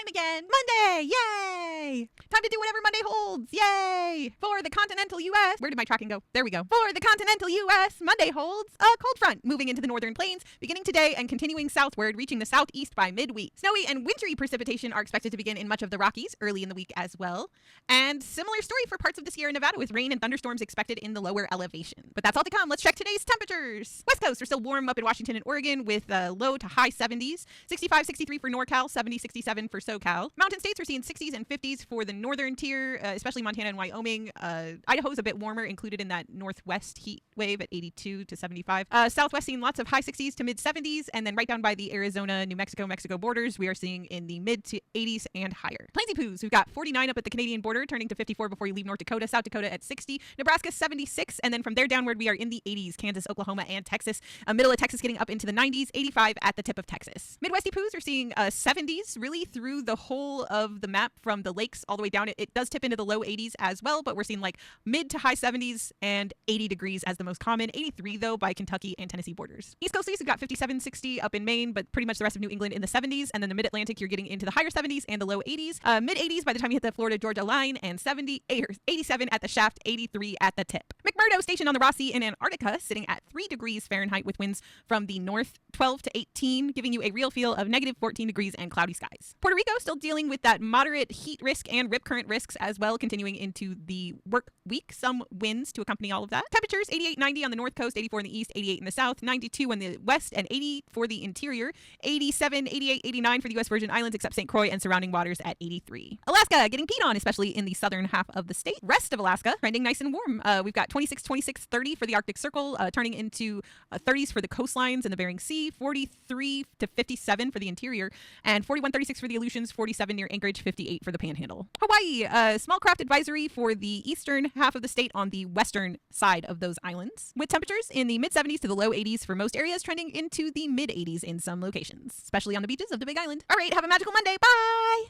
again. Monday, yay! Time to do whatever Monday holds, yay! For the continental U.S., where did my tracking go? There we go. For the continental U.S., Monday holds a cold front moving into the northern plains, beginning today and continuing southward, reaching the southeast by midweek. Snowy and wintry precipitation are expected to begin in much of the Rockies early in the week as well. And similar story for parts of the Sierra Nevada with rain and thunderstorms expected in the lower elevation. But that's all to come. Let's check today's temperatures. West Coast are still warm up in Washington and Oregon with low to high 70s. 65, 63 for NorCal, 70, 67 for SoCal. Mountain states, we're seeing 60s and 50s for the northern tier, especially Montana and Wyoming. Idaho's a bit warmer, included in that northwest heat wave at 82 to 75. Southwest seeing lots of high 60s to mid 70s, and then right down by the Arizona, New Mexico, Mexico borders, we are seeing in the mid to 80s and higher. Plainsy Poos, we've got 49 up at the Canadian border, turning to 54 before you leave North Dakota, South Dakota at 60, Nebraska 76, and then from there downward we are in the 80s, Kansas, Oklahoma, and Texas. Middle of Texas getting up into the 90s, 85 at the tip of Texas. Midwesty Poos are seeing 70s really through the whole of the map from the lakes all the way down. It does tip into the low 80s as well, but we're seeing like mid to high 70s and 80 degrees as the most common. 83 though by Kentucky and Tennessee borders. East Coasties, we've got 57, 60 up in Maine, but pretty much the rest of New England in the 70s, and then the Mid-Atlantic you're getting into the higher 70s and the low 80s. Mid 80s by the time you hit the Florida-Georgia line, and 87 at the shaft, 83 at the tip. McMurdo Station on the Ross Sea in Antarctica sitting at 3 degrees Fahrenheit with winds from the north 12 to 18, giving you a real feel of negative 14 degrees and cloudy skies. Puerto Rico still dealing with that moderate heat risk and rip current risks as well, continuing into the work week. Some winds to accompany all of that. Temperatures 88, 90 on the north coast, 84 in the east, 88 in the south, 92 in the west, and 80 for the interior, 87, 88, 89 for the U.S. Virgin Islands except St. Croix and surrounding waters at 83. Alaska getting peed on, especially in the southern half of the state. Rest of Alaska trending nice and warm. We've got 26, 26, 30 for the Arctic Circle, turning into 30s for the coastlines and the Bering Sea, 43 to 57 for the interior, and 41, 36 for the Aleutians, 47 near Anchorage, 58 for the Panhandle. Hawaii, small craft advisory for the eastern half of the state on the western side of those islands, with temperatures in the mid 70s to the low 80s for most areas, trending into the mid 80s in some locations, especially on the beaches of the Big Island. All right, have a magical Monday. Bye!